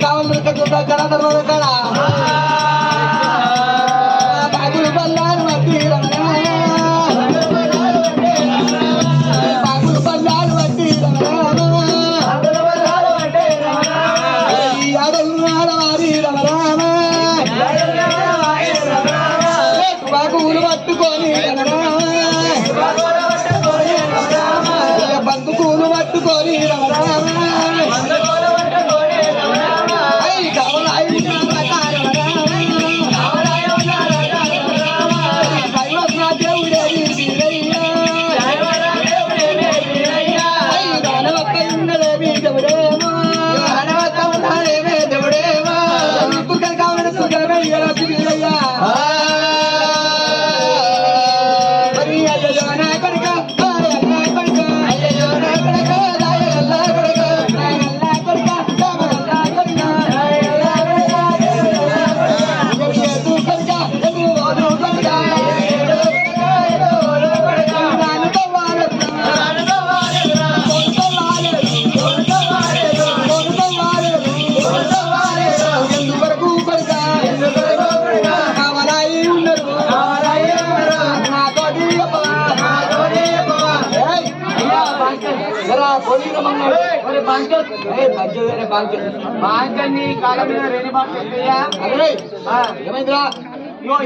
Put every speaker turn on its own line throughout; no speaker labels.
కావాలి కడ తర్వాత కడ బాగులు బల్లాలు వడ్డీ బాగులు బల్లాలు వడ్డీ అడలు ఆడవారి రమరామ బాగులు పట్టుకొని బందుకూలు పట్టుకొని రమరామ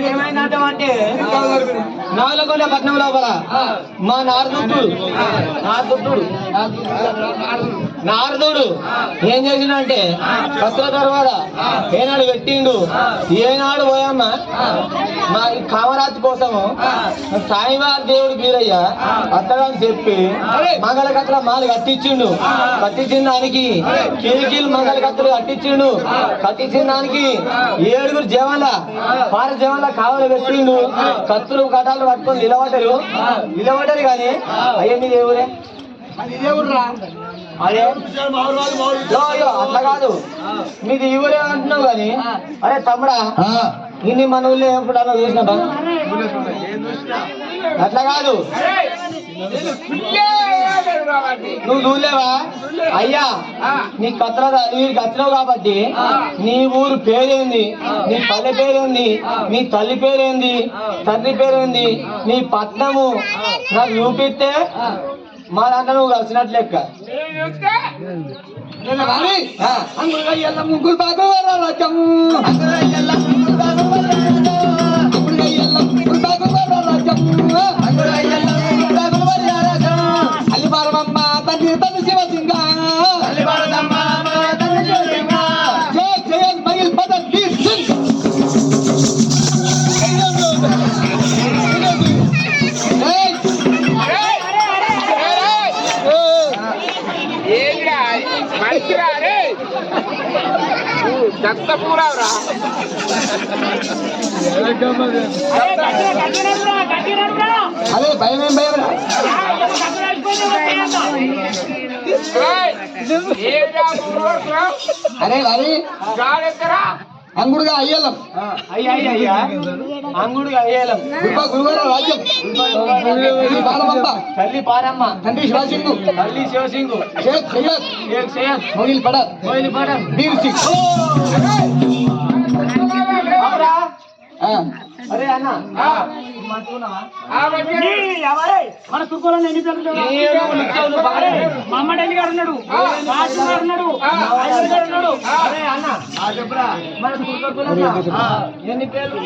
ఏమైందంటే నాగలకొండ పట్నం లోపల మా నారదుడు ఏం చేసిండంటే పత్ర తర్వాత ఏనాడు పెట్టిండు ఏనాడు పోయమ్మ మా కామరాజు కోసము సాయివారి దేవుడు వీరయ్య అత్తగాని చెప్పి మంగళకత్ర మాలు కట్టించిండు కట్టించిన దానికి కిలికిలు మంగళకత్రలు కట్టించిండు కట్టించిన దానికి 7 జవాన్ల పార జవాన్ల కావలు పెట్టిండు కత్తులు కటాలు పట్టుకొని నిలబడ్డారు కానీ అయ్యే మీ దేవుడే అదే అట్లా కాదు మీది ఈ ఊరే అంటున్నావు కానీ అరే తమ్ముడా ఇన్ని మన ఊళ్ళో ఎప్పుడన్నా చూసినావా అట్లా కాదు నువ్వు చూడలేవా అయ్యా నీ కత్ర వీరికి వచ్చినావు కాబట్టి నీ ఊరు పేరేంది నీ పల్లె పేరేంది నీ తల్లి పేరేంది తండ్రి పేరేంది నీ పట్నము నాకు చూపిస్తే మా దాంట్లో నువ్వు కలిసినట్లు లెక్క
ముగ్గురు బాగా అల్లిపారమ్మ తండ్రి తల్లి శివసింగ మగిల్ పదం అదే భయం ఏం భయం అరే మరి అంగుడుగా అయ్యేలం
అంగుడుగా అయ్యేలం
గురువారం రాజ్యం బాలమ్మ
తల్లి పారమ్మ
తండ్రి శివసింగు
తల్లి శివసింగు
షేక్ సయ్యద్ మొగిల్ పడర్ వీర్ సింగ్
అరే అన్న
మన తుర్కోలో ఎన్ని పేర్లు మా అమ్మ ఢిల్లీ గారు ఉన్నాడు
ఎన్ని పేర్లు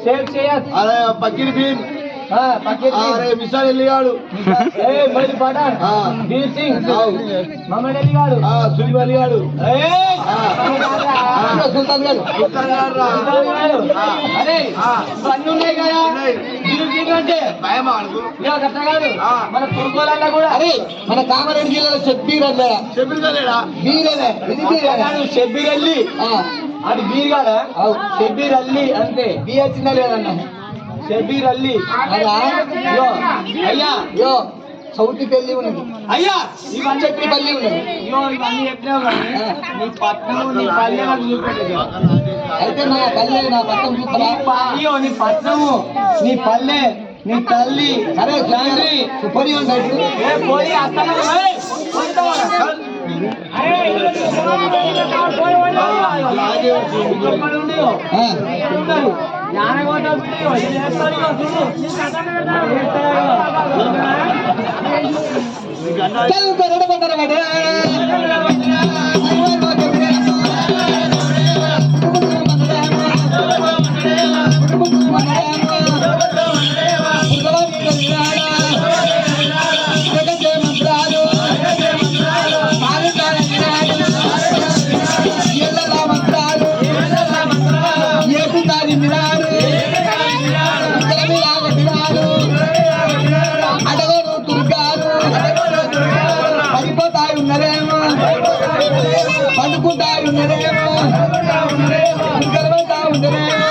షేక్ సయ్యద్
పకీర్ భీమ్
విశాల్ ఎల్లిగాడు వీర్ సింగ్ మహమ్మద్ అలీగాడు
సులీం అలీగాడు సుల్తాన్ గారు
అరే అన్ని ఉన్నాయి కదా వీర్ సింగ్ అంటే కాదు మన తుర్కోలల్లో కూడా
అరే మన కామారెడ్డి జిల్లాలో షబ్బీర్
షబ్బీర్ అల్లి అది బీర్ కాదా షబ్బీర్ అల్లి అంతే
బీ వచ్చిందా లేదన్నా
షబ్బీర్ అల్లి అయ్యా
యో చౌటి పెళ్లి ఉన్నది
అయ్యా
ఇవన్నీ చెప్పి పల్లి ఉన్నది
ఇవన్నీ ఎట్లా నీ పట్నం నీ పల్లె నాకు చూపెట్టదు
అయితే నా పల్లె నా పట్టణం చూస్తారా
అయ్యో నీ పట్నము నీ పల్లె నీ తల్లి
అరే
తండ్రి
పోయి ఉంటాయి
పోయి అత్తలు
పడిపోతాయి ఉన్నదేమో పండుకుంటాయి ఉన్నదేమో గర్వంతా ఉన్నదేమో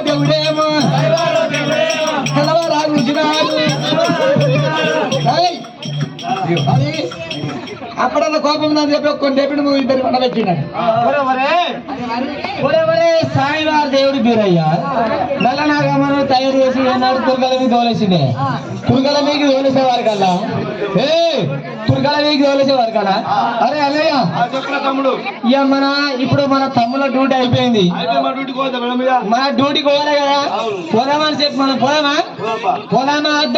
దేవుడేమో తెల్లవారు రుచినాడు అది అప్పుడన్న కోపం నాకు చెప్పి కొన్ని చెప్పి నువ్వు ఇద్దరు పండబెట్టినాడు
సాయివారి దేవుడి బీరయ్య నల్ల నాగమ్మను తయారు చేసి ఏనాడు తుర్గల మీద తోలేసిండే తుర్గల మీకు తోలేసేవారు కల్లా తుర్గల మీకు తోలేసేవారు కదా అరే అన్నయ్య
తమ్ముడు
ఇక ఇప్పుడు మన తమ్ముల డ్యూటీ అయిపోయింది మన డ్యూటీకి పోలే కదా పోదామని చెప్పి మనం పోదామా అద్ద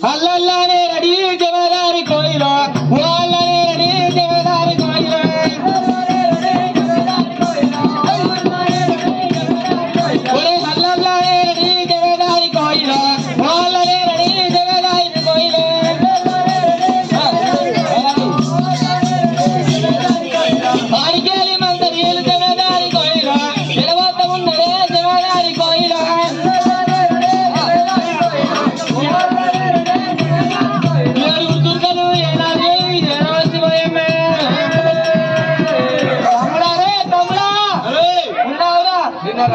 అల్లల్లానే రెడీ జమదారి కోయిలో వాళ్ళనే రెడీ జమదారి కోయిలో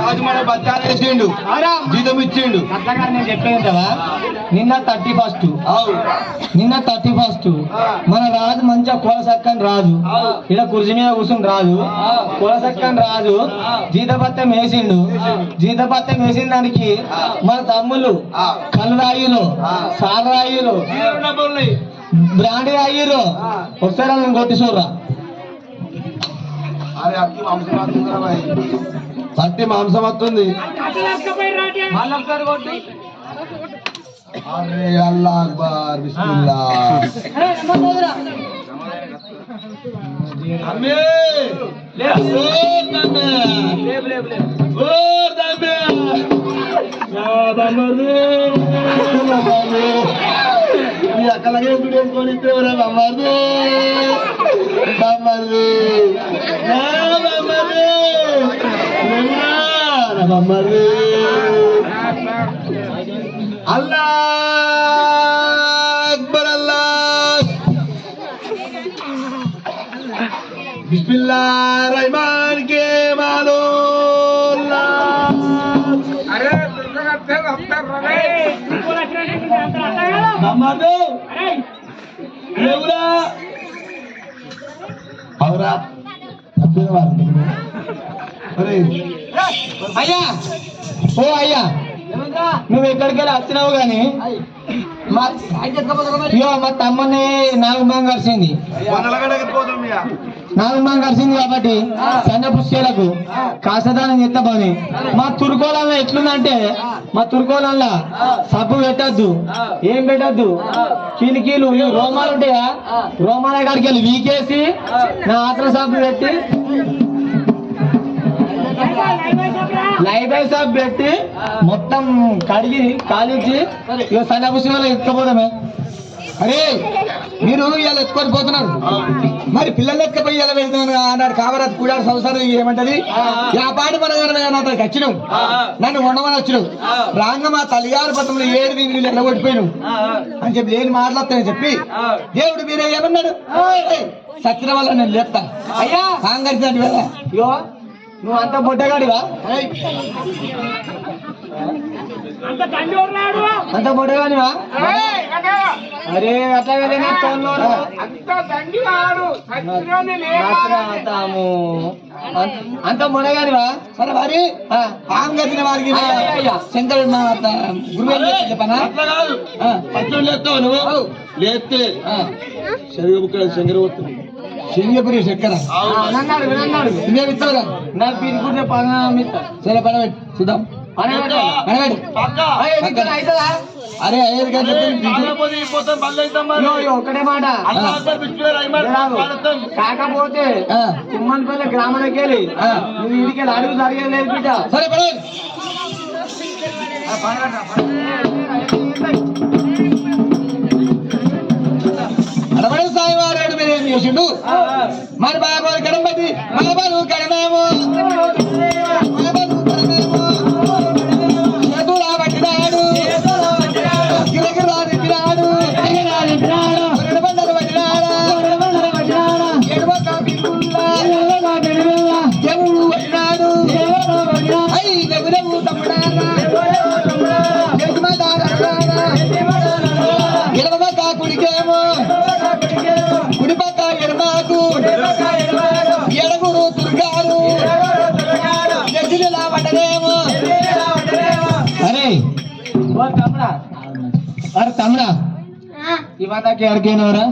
రాజు మన బచ్చాలు వేసిండు జీతం ఇచ్చిండు
నేను చెప్పేది కదా నిన్న 31 నిన్న 31 మన రాజు మంచిగా కూలసక్కని రాజు ఇలా కుర్చీ మీద కూర్చుని రాజు కూలసక్కని రాజు జీతపత్తం వేసిండు జీతపత్తం వేసిన దానికి మన తమ్ముళ్ళు కళ్ళు రాయులు సాల రాయులు బ్రాండ్ రాయులు ఒకసారి నేను కొట్టి చూడరా
పట్టి మాంసం వస్తుంది అరే అల్లా అక్బర్ బిస్మిల్లా అక్కలగే వేసుకొని अल्लाह अकबर अल्लाह बिस्मिल्लाहिर्रहमान के मानो अरे
అయ్యా ఓ అయ్యా నువ్వు ఎక్కడికెళ్ళి వచ్చినావు గాని మా తమ్ముని నాగమ్మ కలిసింది కాబట్టి సన్న పుష్కలకు కాసదానం చెత్తమని మా తుర్కోలంలో ఎట్లుందంటే మా తుర్కోలంలో సబ్బు పెట్టద్దు ఏం పెట్టద్దు కీలు రోమాలు ఉంటాయా రోమాల కాడికి వెళ్ళి వీకేసి నా ఆత్ర సబ్బు పెట్టి లైబాయ్ సాబ్ పెట్టి మొత్తం కడిగి కాలించి ఇక సన్న పుష్కలో ఎత్తుకపోతామే
అరే మీరు ఇలా ఎత్తుకొని పోతున్నారు మరి పిల్లలు ఎత్తుకపోయి ఇలా వెళ్తున్నారు అన్నాడు కామరాజు కూడా సంవత్సరం ఏమంటది ఆ పాట మనకు వచ్చినావు నన్ను ఉండమని వచ్చినావు రాంగ మా తల్లిగారు పత్రంలో 7 వీళ్ళు ఎల్లగొట్టిపోయినావు అని చెప్పి ఏం మాట్లాడతానని చెప్పి దేవుడు మీరే ఏమన్నాడు సత్యం వల్ల నేను లేపుతా
అయ్యా
కాంగ్రెస్ అంటే
నువ్వు అంత బొడ్డగాడివా
అంత తండ్రి ఉన్నాడు
అంత మొడగానివా అరే అట్లాగే అంత మొడగానివా
సరే మరి పాము కట్టిన వారికి శంకరుడు మా గురువు చెప్పనా
పచ్చడి లేస్తావు నువ్వు లేస్తే శంకర
శంగపురి చక్కెర ఇదే విత్తవురా
నాకు పిలుకుంటే పని
సరే పడబెట్టు చూద్దాం పడబెట్టు అరే అయ్యేది కదా
ఒకటే మాట కాకపోతే తుమ్మన్పల్లి గ్రామానికి వెళ్ళి నువ్వు ఇంటికి అడుగు జరిగేది బిడ్డ
సరే పడబెట్టు అడబడి సాయివారాడు మీరు ఏం చేసిండు మరి బాబు కడబడి బాబాను కడమేమో చేతులా పట్టినాడు గిరగిరా తిప్పినాడు బండలు పట్టినాడా ఎడవక బిడ్డుల్లా దేవుడు పట్టినాడు అయ్యి ఎవరెవు తమ్ముడారా ఎడవక కుడికేమో కుడిపక్క ఎడమాకు ఎడగురు దుర్గారు ఎదురులా పడ్డదేమో
అరే ఓ తమ్ముడా అరే తమ్ముడా ఈ మాతకి అడిగినవరా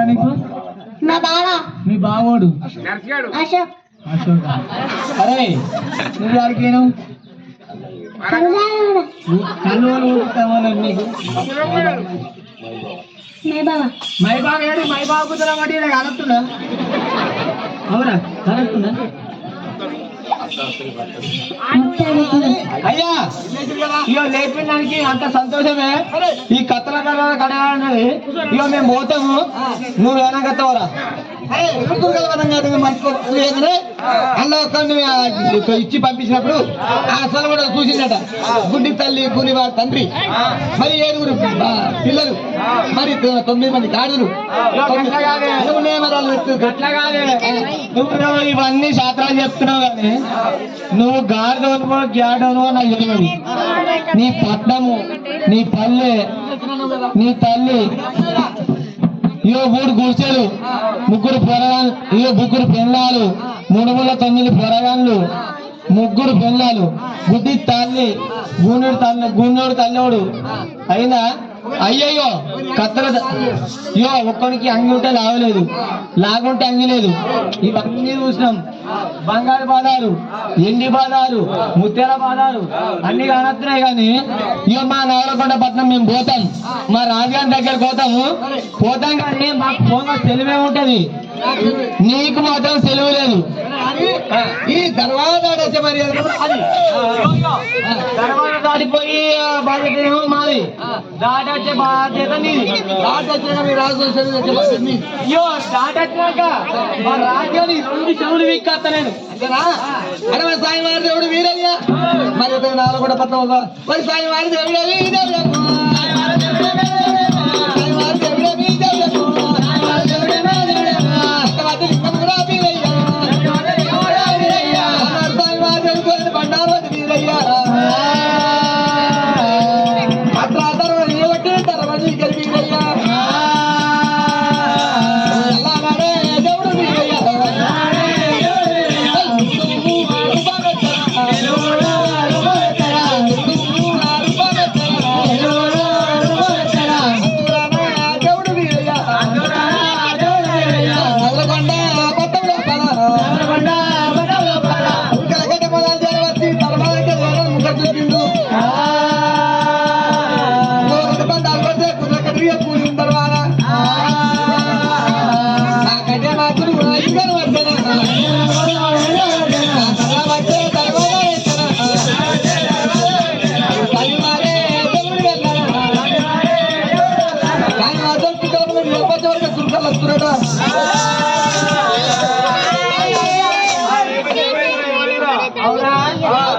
నీకు
నా బావ
మీ బావోడు
అశోక్
అరే నువ్వు అడిగాను కన్ను నీకు
మే బావ
మై బావ ఏడు మై బావ కుదరం అంటే నాకు అనొస్తుందా అవునా అనొస్తుందా అయ్యా ఇయో లేపినానికి అంత సంతోషమే ఈ కత్తల కడగాలన్నది ఇయో మేము పోతాము నువ్వు వెనకత్తవరా
అందులో ఇచ్చి పంపించినప్పుడు ఆ అసలు కూడా చూసిందట గుడ్డి తల్లి గురివారి తండ్రి మరి 7 పిల్లలు మరి 9 మంది గాడులు
నువ్వు ఇవన్నీ శాస్త్రాలు చెప్తున్నావు కానీ నువ్వు గాడిదోనుకో గ్యాడోనుకో నాకు తెలియదు నీ పట్నము నీ పల్లె నీ తల్లి ఇయో 3 గుడిసెలు 3 పొరగాలు ఇయో 3 పెళ్ళాలు 309 పొరగాళ్ళు 3 పెళ్ళాలు గుడ్డి తల్లి గూనోడు తల్లోడు అయినా అయ్యయ్యో కత్తల ఇయో ఒక్కడికి అంగి ఉంటే లాగలేదు లాగుంటే అంగి లేదు ఇవన్నీ చూసినాం బంగారు బాధాలు ఎండి బాధాలు ముత్యాల బాధాలు అన్ని కానొస్తున్నాయి కానీ ఇక మా నవలకొండ పట్నం మేము పోతాం మా రాజధాని దగ్గర పోతాం కానీ మాకు ఫోన్లో సెలవే ఉంటది నీకు మాత్రం సెలవు లేదు
ఈ తర్వాత
దాటిపోయి బాధ్యత ఏమో మాది దాటొచ్చే బాధ్యత నీది అయ్యో దాటొచ్చినాక మా రాజ్యాన్ని 2 చెవులు వీక్కేస్తా నేను
అంతేనా సాయివారి దేవుడు వీరయ్య మరి నాలుగు కూడా పట్నం మరి సాయివారి దేవుడు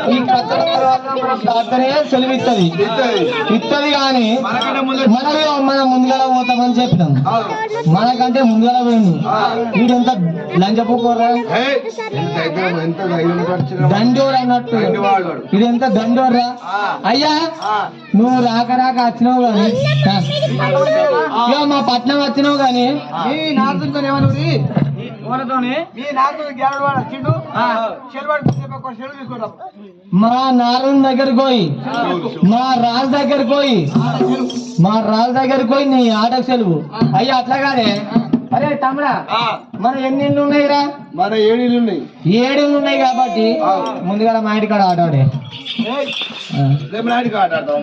ఈ కత్తల తర్వాత ప్రార్థనే సెలవిస్తుంది ఇస్తుంది కానీ మనం ముందుగా పోతామని చెప్పినాం. మనకంటే ముందుగా పోయింది. వీడెంత లంచపోకోరా దండోడు అన్నట్టు ఇదెంత దండోర్రా. అయ్యా నువ్వు రాక రాక వచ్చినావు కానీ మా పట్నం వచ్చినావు కానీ
నార్దుతో ఏమన్నది
ఎవరితోని
మీ నార్దు గ్యారెడ్ వాడు వచ్చిండు చెరువు తీసుకుంటాం.
మా నారాయణ దగ్గరికి పోయి మా రాజు దగ్గరికి పోయి నీ ఆటకు సెలవు. అయ్యా అట్లా కాదే. అరే తమ్ముడా మన ఎన్ని ఇళ్ళు ఉన్నాయిరా?
మన 7 ఇళ్ళు ఉన్నాయి.
7 ఇళ్ళు ఉన్నాయి కాబట్టి ముందుగా మా ఇంటి కాడ ఆటాడే.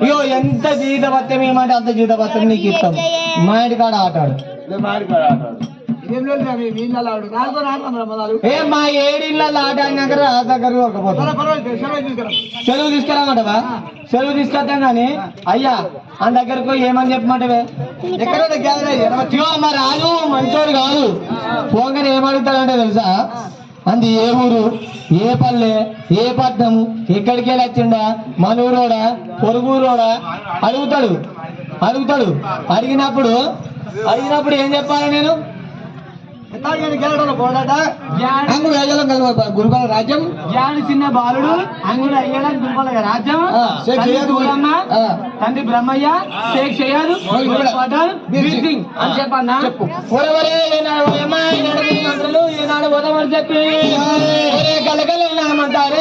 అయ్యో ఎంత జీవిత భత్యం ఏమంటే అంత జీవిత భత్యం నీకు ఇస్తాం. మా ఇంటి కాడ ఆటాడు. ఏ మా 7 ఇళ్ళ ఆట అయినాక రాజు దగ్గర సెలవు తీసుకురామంటవా? సెలవు తీసుకొద్దాం కానీ అయ్యా ఆ దగ్గరకు పోయి ఏమని చెప్పమంటవే? మా రాజు మంచోడు కాదు. పోగానే ఏమడుగుతాడంటే తెలుసా? అంది ఏ ఊరు, ఏ పల్లె, ఏ పట్నం, ఎక్కడికి వెళ్ళి వచ్చిండా, మన ఊరోడా పొరుగురోడా అడుగుతాడు. అడిగినప్పుడు ఏం చెప్పాలి నేను?
గురుకుల రాజ్యం
జ్ఞాని చిన్న బాలుడు అంగుడు అయ్యాడని గురుకుల రాజ్యం. తండ్రి బ్రహ్మయ్య షేక్ షయాదు అని చెప్పన్నా.
ఏనాడు పోదామని చెప్పి గలగలమంటారు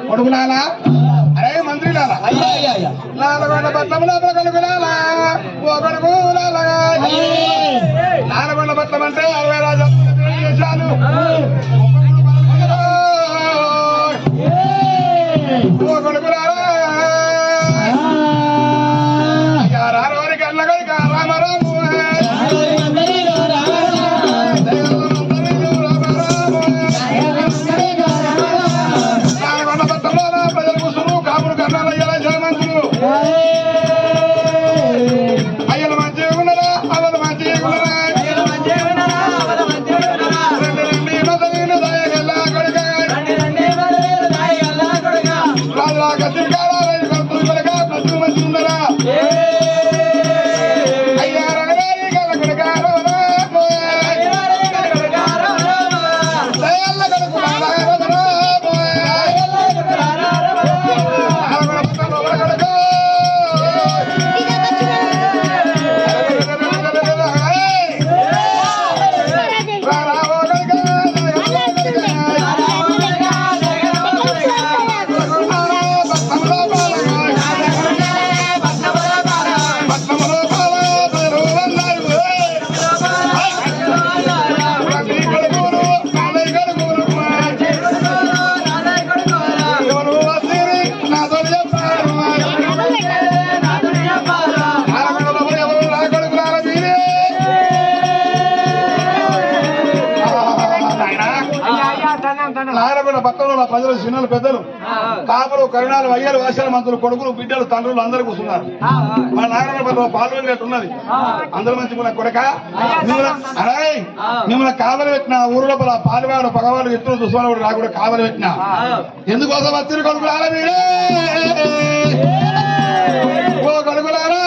కొడుకులాలా, అరే మంత్రి లాలా, నాలుగొండ పట్లం లోపల కొడుకులాలా, ఓ కొడుకులాలా. నాలుగొండ పట్లం అంటే 60 రాజాలు చేశాను. ఓ కొడుకులాలా, రారవారికి అన్న కనుక రామరాము
నాయనపేట పట్టణంలో ప్రజలు చిన్నలు పెద్దలు కాపులు కరుణాలు వయ్యాలు వాసాల మంత్రులు కొడుకులు బిడ్డలు తండ్రులు అందరూ కూర్చున్నారు. మన నాయనపేట పాల్గొనేటట్టు ఉన్నది. అందరూ మంచిగా కొడక మిమ్మల్ని కావలి పెట్టిన ఊరు లోపల పాలువాడు పగవాడు ఎత్తులు దుస్వాడు కూడా రాకుండా కావలి పెట్టిన ఎందుకోసం వచ్చిన కొడుకులారా మీరే ఓ కొడుకులారా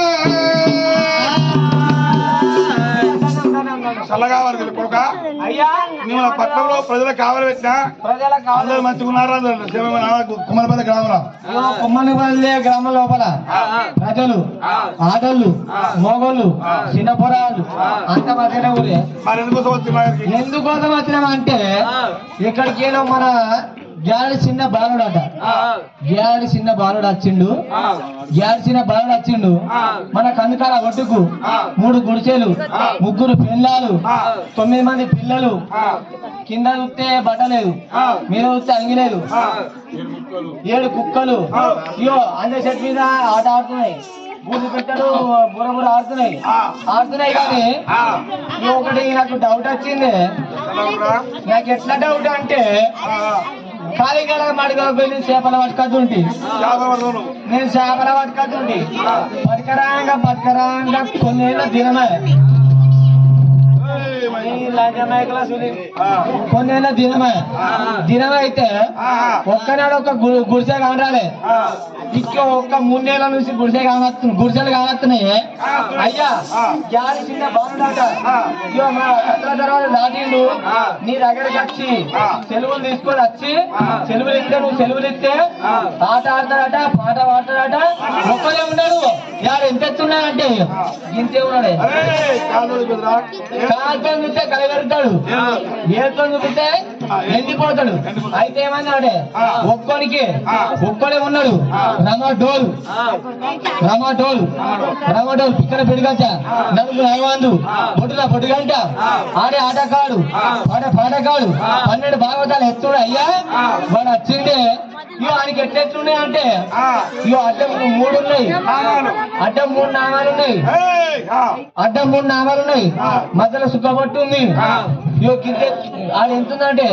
చల్లగా వారికి కొడుక
అయ్యా
మిమ్మల్ని పట్టణంలో ప్రజలకు కావలి పెట్టిన
ప్రజలకు
అందరూ మంచిగా ఉన్నారా కుమ్మరపల్లి గ్రామంలో
కుమ్మనిపల్లి గ్రామం లోపల ప్రజలు ఆడోళ్ళు మోగోళ్ళు చిన్న పొరాలు అంత మధ్యన ఊరే.
మరి ఎందుకోసం వచ్చిన
ఎందుకోసం వచ్చినామంటే ఇక్కడికి ఏదో మన గ్యాడి చిన్న బాలుడు అట గ్యాడి చిన్న బాలుడు వచ్చిండు మన కందుకాల ఒడ్డుకు 3 గుడిసెలు 3 పెళ్ళాలు 9 మంది పిల్లలు కింద చూస్తే బట్టలేదు మీద చూస్తే అంగిలేదు 7 కుక్కలు ఇయో అందే చెట్టు మీద ఆట ఆడుతున్నాయి. బూజు పెట్టలు బుర్ర ఆడుతున్నాయి కానీ ఒకటి నాకు డౌట్ వచ్చింది. నాకు ఎట్లా డౌట్ అంటే ఖాళీ గల మడిపోయి నేను చేపల పట్టుకొద్దుంటి బతకరాంగా కొన్నేళ్ళ దినమే అయితే ఒక్కనాడు ఒక గుడిసె కానరాలే ఇంకా ఒక్క 3 నెలల నుంచి గుడిసెలు కానొస్తున్నాయి. అయ్యా గాడి చిన్న బాగుండట తర్వాత దాటిండు నీ దగ్గరికి వచ్చి సెలవులు తీసుకొని వచ్చి సెలవులు ఇస్తే ఆట ఆడతాడట పాట పాడతాడట ఒక్కడే ఉన్నాడు. యాడు ఎంత ఎత్తున్నాడంటే ఇంతే ఉన్నాడే. కాలుతో చూస్తే కలగెడతాడు ఏతో చూపిస్తే ఎండిపోతాడు. అయితే ఏమన్నాడే ఒక్కడే ఉన్నాడు రమాటోల్ పిక్కల పెడుగంట నలుగురు నగవందు పొట్టుగంట ఆడే ఆటకాడు పాటకాడు 12 భాగవతాలు ఎత్తుడు. అయ్యా వాడు వచ్చిండే ఇగో ఆయనకి ఎట్లెట్లున్నాయి అంటే ఇగో అడ్డం 3 ఉన్నాయి అడ్డం 3 నామాలు ఉన్నాయి మధ్యలో సుఖపట్టు ఉంది. ఇగో కింద ఆడ ఎంతుందంటే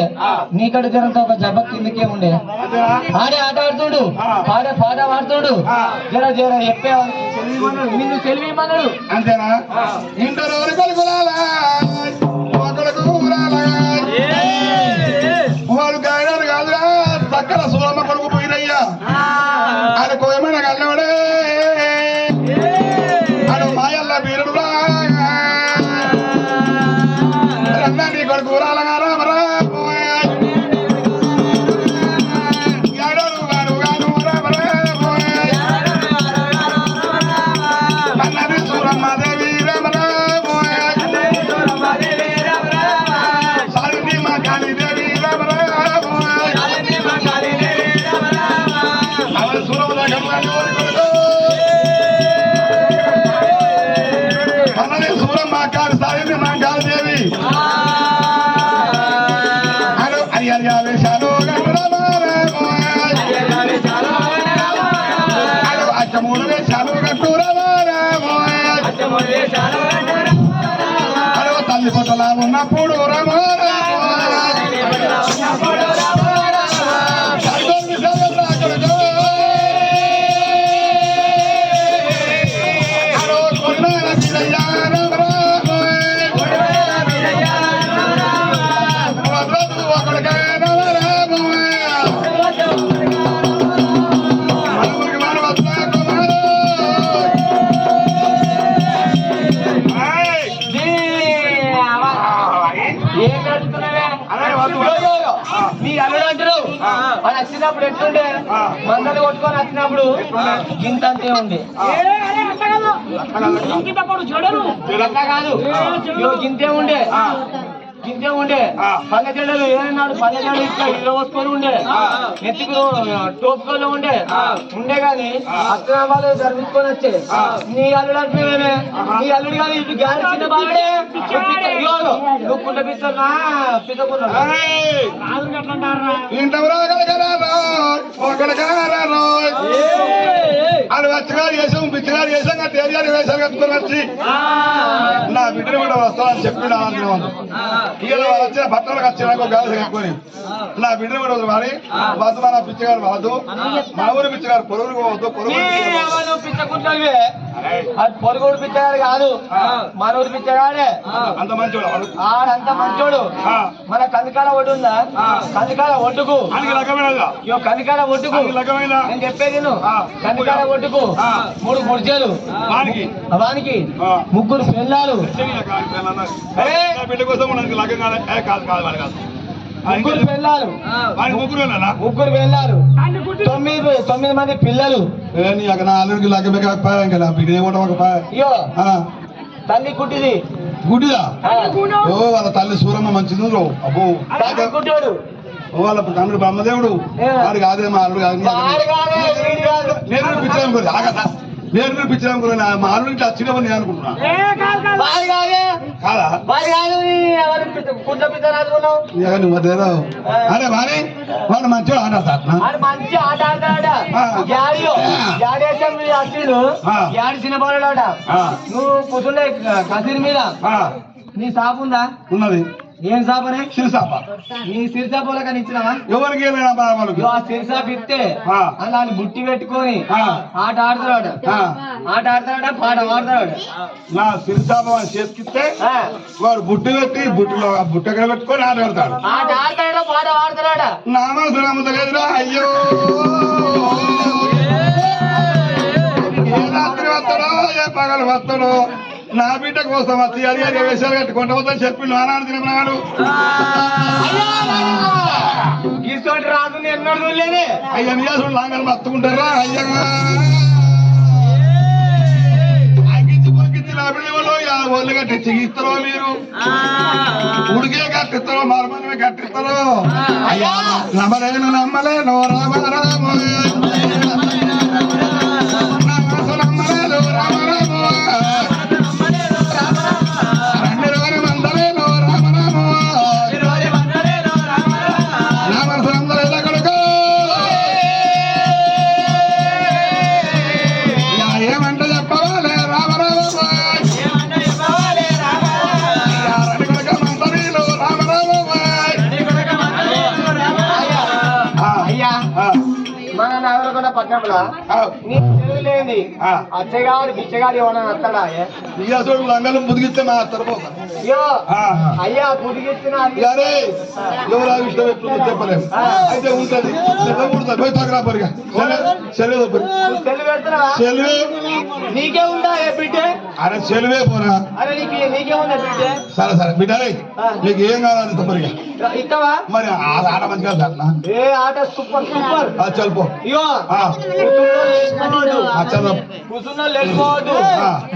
నీకడ జరంతో ఒక జబ్బ కిందకే ఉండే ఆడే ఆట ఆడుతుడు పాట పాడుతుడు జర చెప్పేవాడు నిన్ను తెలియమన్నాడు.
అంతేనా ఇంటర్ వాడు గాయనాడు కాదురా చక్కర సోమ కొడుకు పోయినయ్యా ఆయన కోయమైన కన్నవాడే ఆడు మాయల్లా బీరుడురా అన్నా నీ కొడుకు ఊరాలగా రామరా అన్నది సూరమ్మాదేవి రామరా సారిని మా కాళీదేవి రామరా అన్నది సూరమ్మ కాళీ సారిని మా కాళీదేవి అయ్యా వేశాలు అచ్చమూడు వేశాలు కట్టురామో తల్లి పొట్టలా ఉన్నప్పుడు రామారా
నీ అల్లుడు అంటారు వాళ్ళు వచ్చినప్పుడు ఎట్లుండే మందలు కొట్టుకొని వచ్చినప్పుడు గింతంతే ఉండే కాదు గింతే ఉండే పల్లె జల్లలు ఏమన్నాడు పల్లె జల్లు ఇట్లా ఇరవసుకొని ఉండే ఎత్తుకు టోపుకొని ఉండే కానీ అక్కడ వాళ్ళు జరుపుకొని వచ్చే నీ అల్లుడు అంటే నీ అల్లుడు కానీ ఇటు గాలి చిన్న బాగుడే నువ్వు పుట్ట పిస్తున్నా పిచ్చకున్నాడు
ఇంటవరా కచ్చగా చేసాం పిచ్చగా చేసాం తేలియాలు వేసాలు కట్టుకొని వచ్చి నా బిడ్డను కూడా వస్తానని చెప్పిన ఇక వచ్చిన బట్టలకు వచ్చినాక గాలి కట్టుకొని నా బిడ్డను కూడా వాడి వద్దు మన పిచ్చగాడు వద్దు మన ఊరు పిచ్చగాడు పొరుగురు పోవద్దు పొరుగు
పిచ్చకుంటే అది పొరుగుడు పిచ్చగాడు కాదు మనూరు పిచ్చగాడే
అంత మంచోడు
ఆడంత మంచోడు మన కందికాల ఒడ్డు ఉందా కందికాల ఒడ్డుకు ఇగో కందికాల ఒడ్డుకు నేను చెప్పేది కందికాల ఒడ్డుకు 3 గుర్జలు వానికి 3 పెళ్ళాలు
బిడ్డ కోసం లగ్గం కాదు కాదు కాదు
3 పెళ్ళాలు 3 పెళ్ళాలు 9 మంది పిల్లలు
నా అల్లుడికి లగ్గమే కాకపోయా ఇంకా నా బిడ్డ ఏమంటా
అయ్యో తల్లి కుట్టిది
గుడ్డిదా ఓ వాళ్ళ తల్లి సూరమ్మ మంచిది అబ్బో
కుట్టాడు
వాళ్ళ తండ్రి బ్రహ్మదేవుడు వాడు కాదే మా అల్లుడు కాదు నేను పిచ్చాను ఆగదా నేను పిచ్చాను మా అల్లుడికి వచ్చినవని నేను అనుకుంటున్నా కాదా నువ్వు అరే వారి వాడు మంచిగా ఆడాడు
మంచి ఆట ఆడాడు చిన్నపాడాడ నువ్వు కూర్చుండే కసీర్ మీద నీ సాపు ఉందా
ఉన్నది
ఏం సాపనే
సిరిసాప
నీ సిరిసాపలో కానీ ఇచ్చినావా
ఎవరికి
ఆ సిరిసాప ఇస్తే దాన్ని బుట్టి పెట్టుకొని ఆట ఆడుతున్నాడు ఆట ఆడతాడా పాట పాడతాడు
నా సిరిసాప చేతికిస్తే వాడు బుట్టి పెట్టి బుట్టిలో బుట్టగా పెట్టుకొని ఆట ఆడతాడు
ఆట ఆడతాడా పాట పాడతాడా
నా మనసు నమ్మలేదురా అయ్యో ఏ రాత్రి వస్తాడో ఏ పగలు వస్తాడో నా బిడ్డ కోసం వచ్చి అడిగారు వేషాలు కట్టుకుంటా చెప్పి నానాడు తినమన్నాడు
తీసుకుంటే రాదు ఎన్నో లేదే
అయ్యా నియాసుడు లాంగలు మత్తుకుంటారా అయ్యా అగ్గించి పొగ్గించి నా బిడ్డలో ఒళ్ళు కట్టించి ఇస్తారో మీరు ఉడికే కట్టిస్తారో మరమని కట్టిస్తారో అయ్యా నమ్మలేను నమ్మలేను రామ రామ నమ్మలేను రామ రామ
పట్టణంలో నీ తెలుగు లేని అచ్చగాడు బిచ్చగాడు ఏమన్నా వస్తాడా
నియాసుడు లంగలు ముదిగిస్తే మా తరపు
అయ్యో అయ్యా పుడిగిస్తున్నా
ఎవరు ఆ విషయం ఎప్పుడు చెప్పలేము అయితే ఉంటది ఉంటుంది పోయి తగ్గరా పరిగా సెలవు సెలవే
నీకే ఉందా ఏ బిడ్డే
అరే సెలవే పోరా
అరే నీకే ఉందా బిడ్డే
సరే సరే బిడ్డలే నీకు ఏం కావాలి తప్పరిగా
ఇస్తావా
మరి ఆట మంచిగా
ఏ ఆట సూపర్ సూపర్
చల్పో
ఇగో కూర్చున్నా లేకపోవద్దు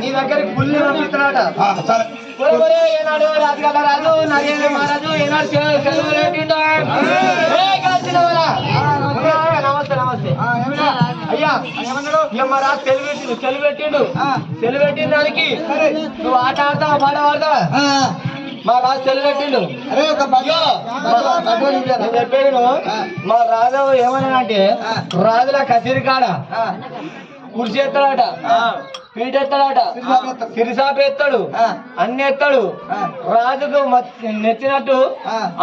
నీ దగ్గరికి పుల్లి పంపిస్తున్నాట
సరే
ఏనాడు రాజుగల రాజు నరేంద్ర మహారాజు ఏనాడు సెలవు పెట్టిండో నమస్తే నమస్తే అయ్యా మా రాజు సెలవు పెట్టిండు సెలవు పెట్టిన దానికి నువ్వు ఆట ఆడతావా పాట పాడతావా మా రాజు సెలవు పెట్టిండు చెప్పేది మా రాజు ఏమన్నాడంటే రాజుల కచేరి కాడ కుర్చీ ఎత్తాడట పీట ఎత్తాడట సిరిసాప ఎత్తాడు అన్ని ఎత్తాడు రాజుకు నచ్చినట్టు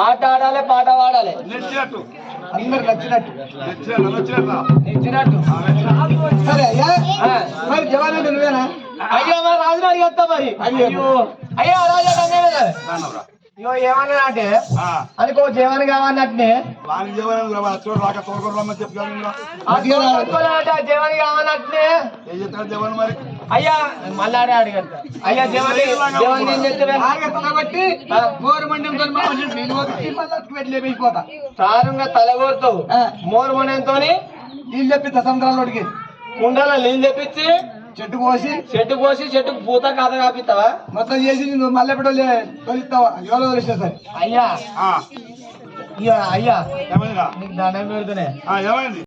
ఆట ఆడాలి పాట పాడాలి
నచ్చినట్టు
అందరు నచ్చినట్టు
నచ్చినట్టు
సరే అయ్యా మరి జవాన్ అంటే నువ్వేనా
అయ్యో మరి రాజుని అడిగేస్తా మరి అయ్యో అయ్యో రాజు అయ్యో ఏమన్నా అంటే అనుకో జవాన్ కావాలన్నట్టే జవాన్ కావాలన్నట్టే అయ్యా మళ్ళా అడిగారు అయ్యా జవాన్ జవాన్ ఏం
బట్టి వెళ్ళిపోతా
సారంగా తలగొడతావు మోరు మండంతో
నీళ్ళు తెప్పిస్తా సముద్రాల్లోకి
కుండలో నీళ్ళు తెప్పించి
చెట్టు కోసి
చెట్టుకు పూత కథ కాపిస్తావా
మొత్తం చేసి నువ్వు మళ్ళీ ఎప్పుడో తొలిస్తావా ఎవరో తెలిసిన సరే
అయ్యా అయ్యా నీకు దండం పెడుతున్నాయి
ఏమైంది